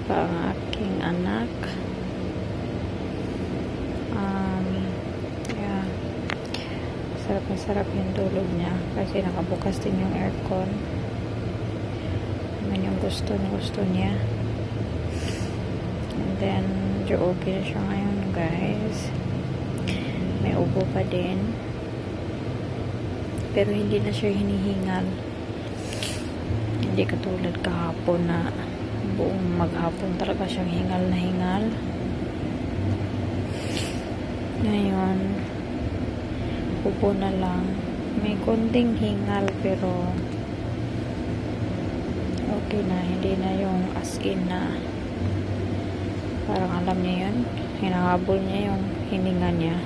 pa ang aking anak. Yeah. Sarap na sarap yung tulog niya kasi nakabukas din yung aircon. Naman yung gusto niya. And then medyo okay na siya ngayon, guys. May ubo pa din, pero hindi na siya hinihingal. Hindi katulad kahapon na buong maghapon talaga siyang hingal na hingal. Ngayon upo na lang. May konting hingal pero okay na. Hindi na yung as in na parang alam niya yun, hinahabol niya yung hininga niya.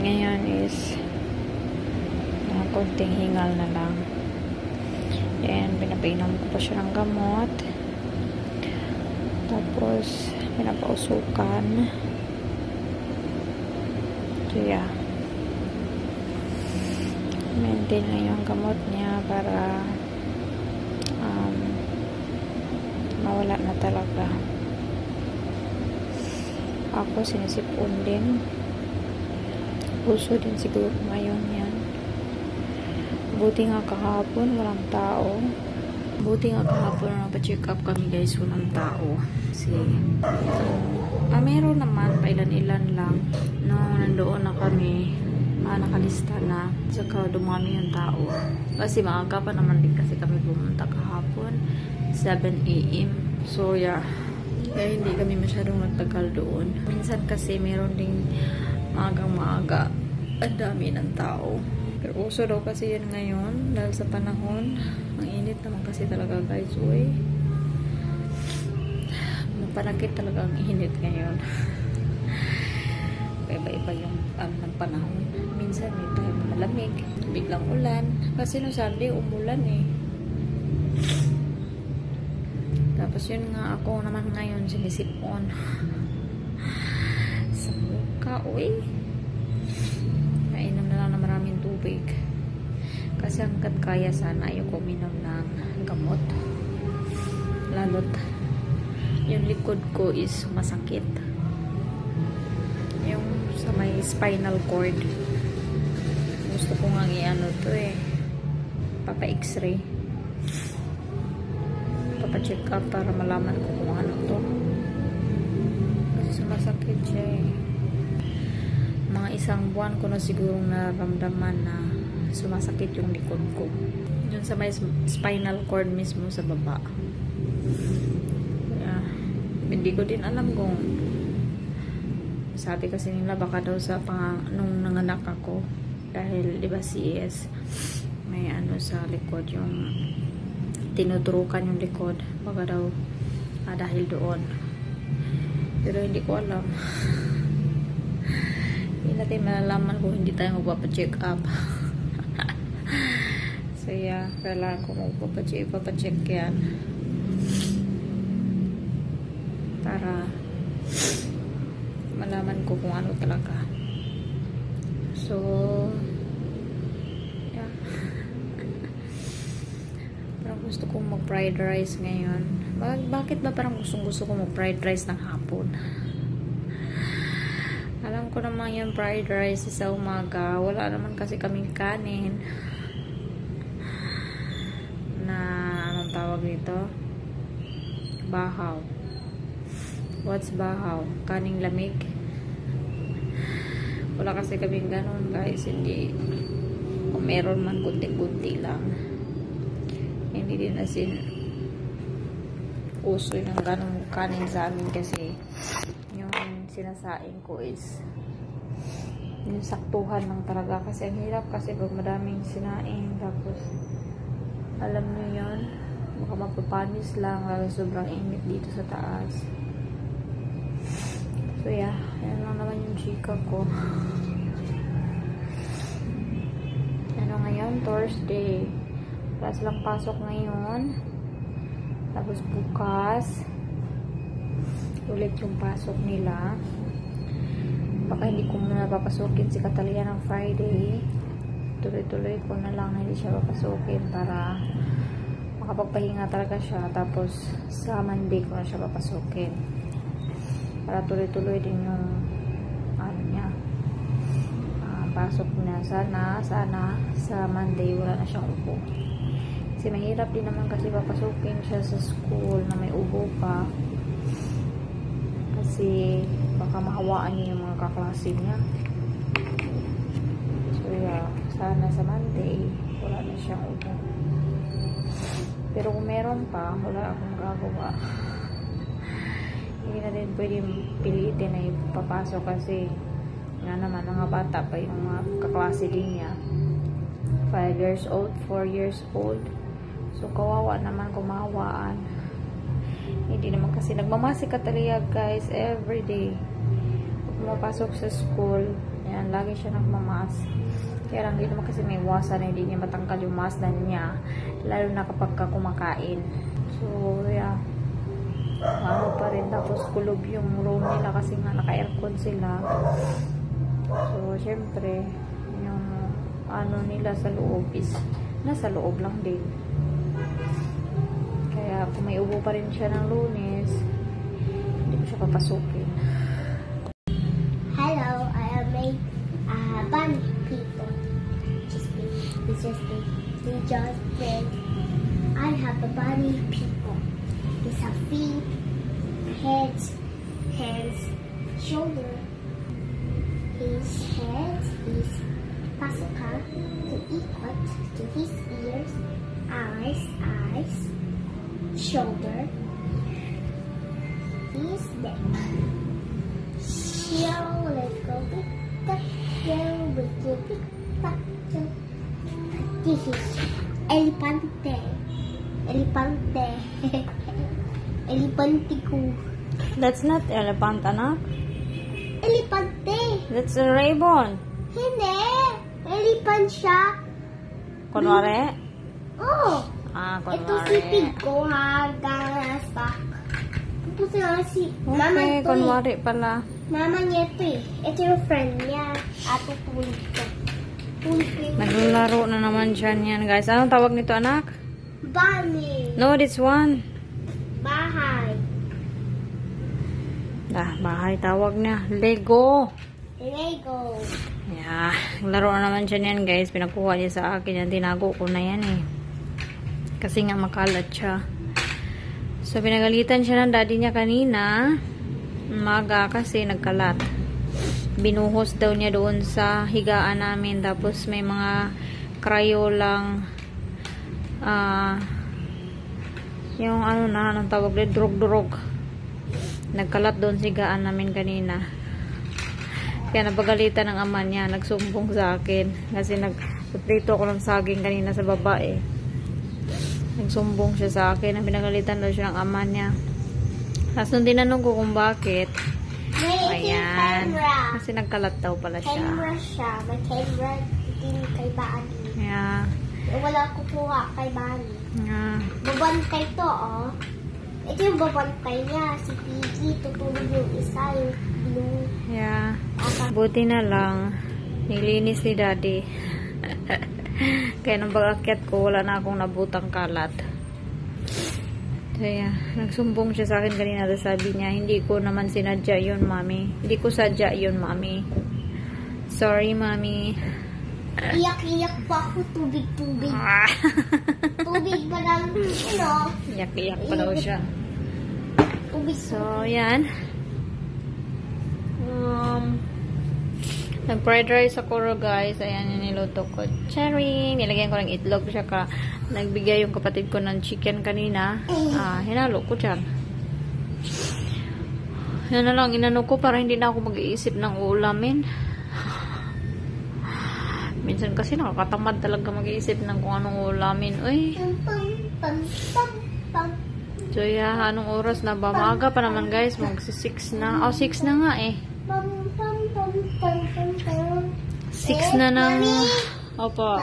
Ngayon is konting hingal na lang. And pinapainom ko pa siya ng gamot. Tapos pinapausukan. So yeah, maintain lang yung gamot niya para mawala na talaga. Ako sinisipon din. Puso din siguro ngayon yan. Buti nga kahapon walang tao. Buti nga kahapon na pa-check up kami, guys, walang tao. Kasi meron naman, pailan-ilan lang. No, nandoon na kami, nakalista na. Saka dumami yung tao. Kasi maaga pa naman din kasi kami pumunta kahapon. 7 AM. So yeah, kaya hindi kami masyadong nagtagal doon. Minsan kasi meron ding maaga ang dami ng tao. Pero uso daw kasi yan ngayon dahil sa panahon. Ang init naman kasi talaga, guys. Uy, mapanakit talaga ang init ngayon. Iba-iba yung ng panahon. Minsan may time malamig, biglang ulan. Kasi no Sunday umulan eh. Tapos yun nga, ako naman ngayon sinisipon sa mukha. Uy, nainom na lang na maraming tubig kasi hanggat kaya sana ayoko uminom ng gamot, lalot yung likod ko is masakit, yung sa may spinal cord. Gusto ko nga i-ano to eh, papa x-ray, papa check up para malaman ko kung ano to kasi sumasakit siya eh. Mga isang buwan ko na sigurong naramdaman na sumasakit yung likod ko. Yun sa may spinal cord mismo sa baba. Yeah. Hindi ko din alam kung sabi kasi nila baka daw sa nung nanganak ako dahil diba CES may ano sa likod yung tinuturukan yung likod, baka daw dahil doon, pero hindi ko alam. Hindi natin malalaman kung hindi tayo magpapacheck up. So yeah, kailangan ko magpapacheck yan para malaman ko kung ano talaga. So yeah. Parang gusto kong mag fried rice ngayon. Bakit ba parang gusto ko mag fried rice ng hapon? Alam ko naman yung fried rice sa umaga. Wala naman kasi kaming kanin. Na, anong tawag dito? Bahaw. What's bahaw? Kaning lamig. Wala kasi kaming ganun, guys. Hindi. Kung meron man, kunti-kunti lang. Hindi din asin uso yung ganun kanin sa amin kasi yung sinasaing ko is yung saktuhan lang talaga kasi ang hirap kasi pag madaming sinaing tapos alam nyo yun, baka mapapanis lang lalo sobrang init dito sa taas. So yeah, yan lang naman yung chika ko. Ano ngayon? Thursday. Wala silang pasok ngayon. Tapos bukas ulit yung pasok nila. Baka hindi ko muna papasukin si Catalina ng Friday. Tuloy-tuloy ko na lang na hindi siya papasukin para makapagpahinga talaga siya. Tapos sa Monday ko na siya papasukin para tuloy-tuloy din yung ano niya, pasok niya. Sana sa Monday wala na siyang ubo, kasi mahirap din naman kasi papasukin siya sa school na may ubo pa, kasi baka mahawaan niya yung mga kaklase niya. So yeah, sana sa Monday wala na siyang ubo. Pero kung meron pa, wala akong magagawa. Hindi na din pwede pilitin na ipapasok kasi nga naman, mga bata pa yung mga kaklase din niya. 5 years old, 4 years old. So, kawawa naman kung mahawaan. Hindi naman kasi nagmamasik ka talaga, guys, everyday. Pag pumapasok sa school, yan, lagi siya nagmamas. Kaya lang, hindi naman kasi may iwasan na hindi niya matangkal yung masdan niya. Lalo na kapag kumakain. So, yeah. Ano pa rin. Tapos, kulob yung room nila kasi nga naka-aircon sila. So, syempre, yung ano nila sa loob is nasa loob lang din. Kaya, kung may ubo pa rin siya ng Lunes, hindi ko siya papasukin. Hello, I am a bunny people. We just did. I have a bunny people. It's a feet, heads, hands, shoulder. His head is pasuka to equal to his ears, eyes, shoulder. His neck. Shell, let's go big duck, shell, let's go big duck. This is elefante. Elefante. Elefantico. That's not elephant, anak. Elefante. That's a ribbon. Hindi. Elephant siya. Kunwari? Oh. Kunwari. Ito si pig ko hanggang sa. Ito si mama Okay, ito kunwari pala. Mama niya ito eh. Ito yung friend niya. Ato tulog ko. Naglularo na naman siya niyan, guys. Anong tawag nito, anak? Bunny. No, this one. Bahay. Bahay tawag niya. Lego. Lego. Yeah. Naglaro na naman siya niyan, guys. Pinakuha niya sa akin yan. Tinago ko na yan eh. Kasi nga makalat siya. So, pinagalitan siya ng daddy niya kanina. Umaga kasi nagkalat. Binuhos daw niya doon sa higaan namin. Tapos may mga crayolang yung ano na, anong tawag doon? Drog-drog. Nagkalat doon sa higaan namin kanina. Kaya napagalitan ng ama niya. Nagsumbong sa akin. Kasi nagprito ako ng saging kanina sa babae. Nagsumbong siya sa akin. Pinagalitan daw siya ng ama niya. Tapos nung tinanong ko kung bakit, ayan. Kasi nagkalat daw pala siya. Camera siya. May camera din kay Bani. Yeah. Wala kukuha kay Bani. Yeah. Babantay to, oh. Ito yung babantay niya. Si Piggy, tutulog yung isa, yung blue. Yeah. Buti na lang, nilinis ni daddy. Kaya nung pag-akyat ko, wala na akong nabutang kalat. Kaya, nagsumbong siya sa akin kanina. Sabi niya, hindi ko naman sinadya yun, mami. Hindi ko sadya yun, mami. Sorry, mami. Iyak-iyak pa ako, tubig-tubig. Tubig pa lang, Iyak-iyak pa daw siya. Tubig. So, yan. Nag-fried rice ako, guys. Ayan yung niluto ko. Cherry. Nilagyan ko ng itlog. Tsaka, nagbigay yung kapatid ko ng chicken kanina. Hinalo ko dyan. Yan na lang, inano ko para hindi na ako mag-iisip ng ulamin. Minsan kasi nakakatamad talaga mag-iisip ng kung anong ulamin. Uy. So, yeah, anong oras na ba? Maaga pa naman, guys. Mag-6 na. 6 na nga eh. 6 na ng opo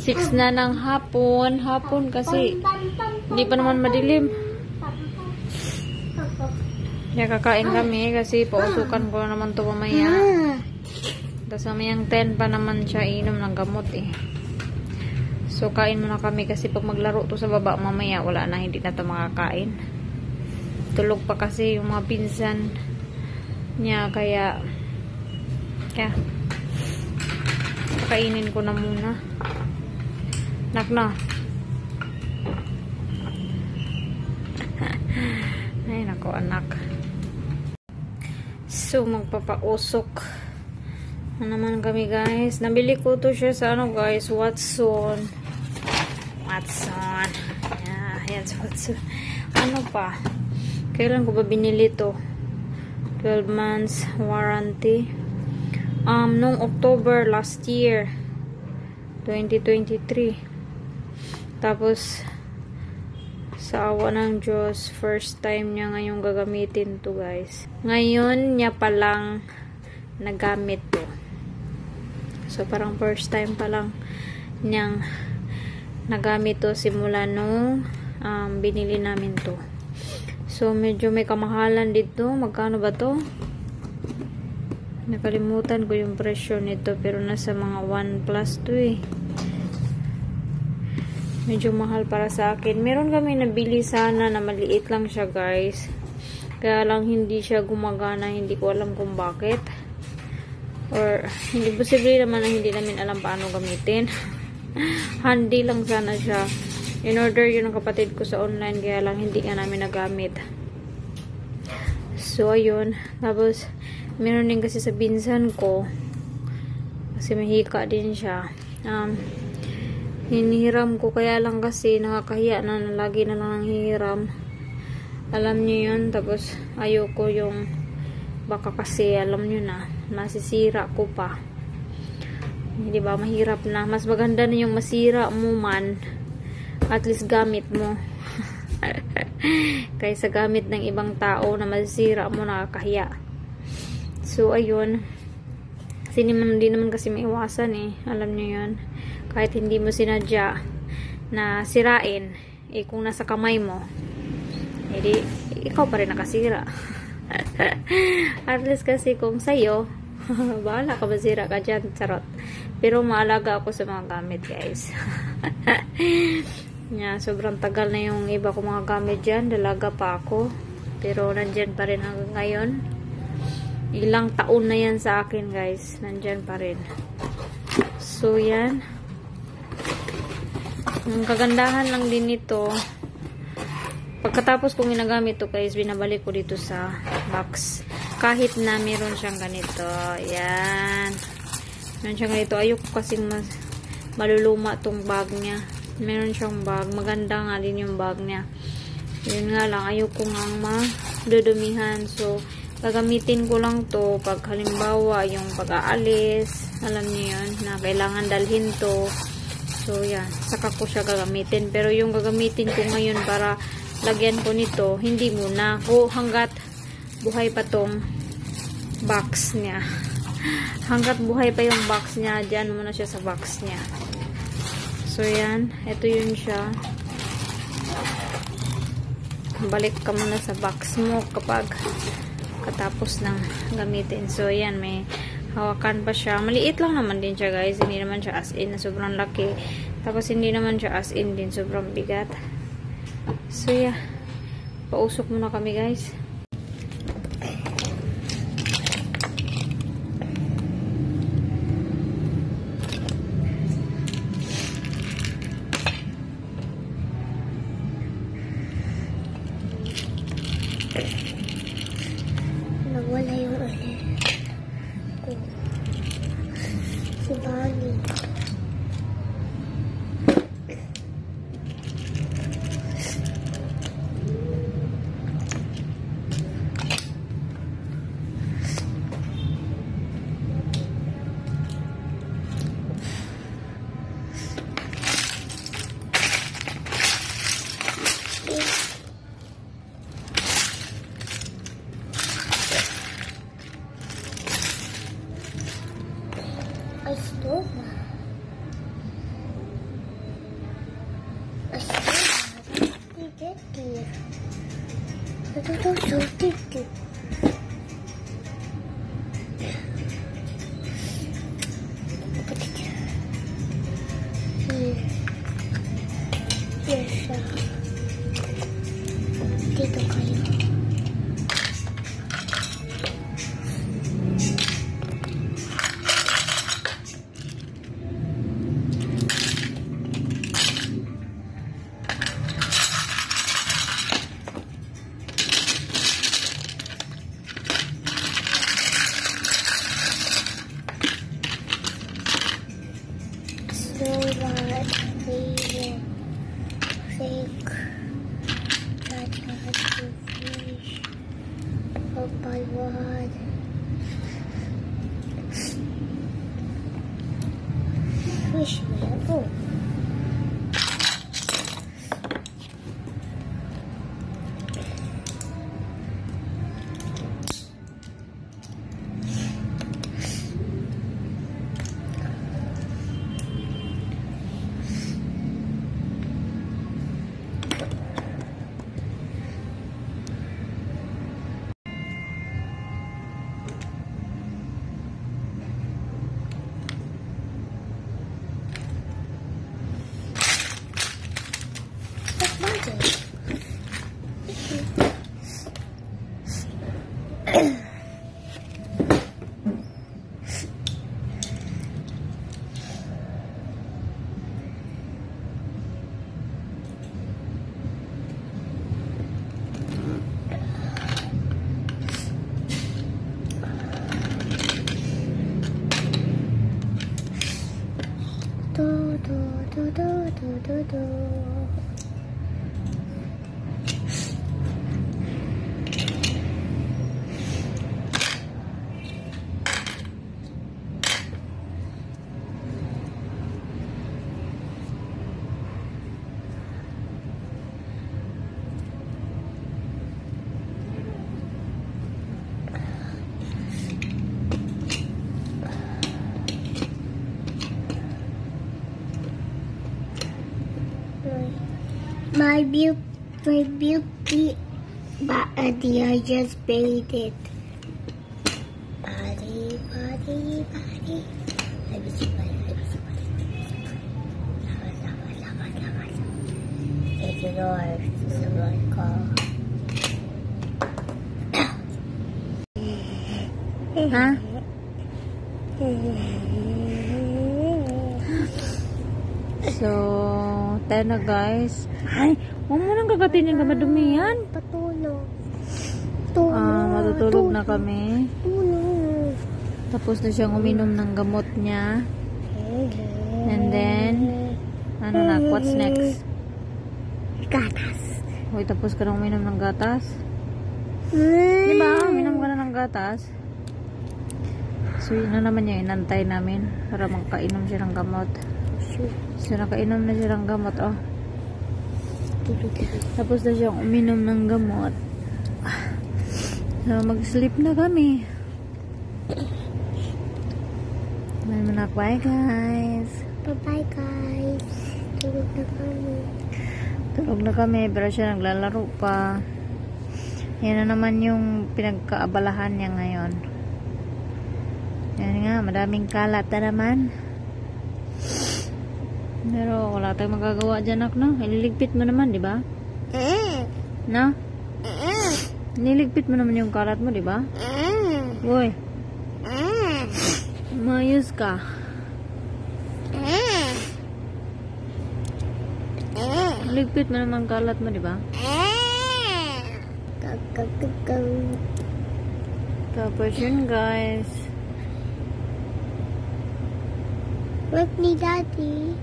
6 na ng hapon kasi hindi pa naman madilim. Kaya kakain kami kasi pausukan ko naman to mamaya. Tapos mamayang 10 pa naman siya inom ng gamot eh. So So, kain muna kami kasi pag maglaro to sa baba, mamaya wala na, hindi na to makakain. Tulog pa kasi yung mga pinsan niya, kaya kainin ko na muna. Nak na. Ay, nako anak. So, magpapausok na naman kami guys. Nabili ko to siya sa ano guys, Watson. Yan sa Watson. Ano pa? Kailan ko ba binili to? 12 months warranty. Nung October last year, 2023. Tapos, sa awa ng Diyos, first time niya ngayong gagamitin to guys. Ngayon niya palang nagamit to. So, parang first time pa lang niyang nagamit to simula nung binili namin to. So, medyo may kamahalan dito. Magkano ba to? Nakalimutan ko yung presyo nito, pero nasa mga 1 plus to eh. Medyo mahal para sa akin. Meron kami nabili sana na maliit lang siya guys. Kaya lang hindi siya gumagana. Hindi ko alam kung bakit. Or hindi posible naman na hindi namin alam paano gamitin. Handy lang sana siya. In order yun ng kapatid ko sa online, kaya lang hindi nga namin nagamit. So ayun. Tapos meron din kasi sa binsan ko, kasi mahika din siya. Hinihiram ko, kaya lang kasi nakakahiya na lagi na lang hihiram. Alam niyo yun. Tapos ayoko yung baka kasi alam niyo na masisira ko pa. Hindi ba, mahirap na. Mas maganda na yung masira mo man, at least gamit mo. Kaysa gamit ng ibang tao na masisira mo, nakakahiya. So ayun, kasi hindi naman kasi maiwasan eh, alam niyo yun. Kahit hindi mo sinadya na sirain, eh kung nasa kamay mo, edi ikaw pa rin nakasira. At least kasi kung sa'yo, bahala ka, masira ka dyan, charot. Pero maalaga ako sa mga gamit guys. Yeah, sobrang tagal na yung iba ko mga gamit dyan, dalaga pa ako, pero nandyan pa rin hanggang ngayon. Ilang taon na yan sa akin guys, nandyan pa rin. So yan, ang kagandahan lang din nito, pagkatapos kong ginagamit to guys, binabalik ko dito sa box. Kahit na meron siyang ganito, yan, meron siyang ganito. Ayoko kasing maluluma tong bag niya. Meron siyang bag, maganda nga din yung bag niya. Yun nga lang, ayoko nga madudumihan. So gagamitin ko lang to pag halimbawa yung pag-aalis, alam niyo yun, na kailangan dalhin to. So yan, saka ko siya gagamitin. Pero yung gagamitin ko ngayon para lagyan ko nito, hindi muna ko hanggat buhay pa tong box niya. Hanggat buhay pa yung box niya, dyan muna siya sa box niya. So yan, ito yun siya. Balik ka muna sa box mo kapag katapos ng gamitin. So yan, may hawakan pa siya. Maliit lang naman din siya guys. Hindi naman siya as in na sobrang laki. Tapos hindi naman siya as in din sobrang bigat. So yeah, pausok muna kami guys. Nawala yung si Bonnie. I stole that. I stole that. He did it. I don't know who did it. Here. Yes, dito kayo. So what we will take that to fish one by one. Fish level. Do. My beauty body, I just bathed it. Body. Let me see body. Lava. Take it off. Someone call. Ha? So, tayo na guys. Ay, huwag mo nang kagatin yung madumi yan. Patulog. Matutulog na kami. Tulog. Tapos na siyang uminom ng gamot niya. And then, ano na, what's next? Gatas. Hoy, tapos ka na uminom ng gatas? Diba? Uminom ka na ng gatas? So, yun na naman yung inantay namin para makainom siya ng gamot. So, nakainom na siya ng gamot, oh. Tapos na siyang uminom ng gamot. So, mag-sleep na kami. Bye guys. Bye-bye, guys. Tulog na kami. Tulog na kami, pero siya naglalaro pa. Yan na naman yung pinagkaabalahan niya ngayon. Yan nga, madaming kalat na naman. Pero wala tayong magagawa dyan, no? Ililigpit mo naman, di ba? No? Niligpit mo naman yung kalat mo, di ba? Uy. Mayos ka. Niligpit mo naman kalat mo, di ba? Tapos yun, guys. Look me, Daddy.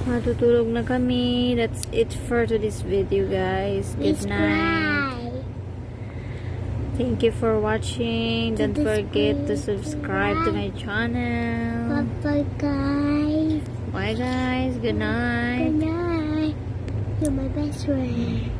Matutulog na kami. That's it for today's video, guys. Good night. Thank you for watching. Don't forget to subscribe to my channel. Bye, guys. Bye, guys. Good night. Good night. You're my best friend.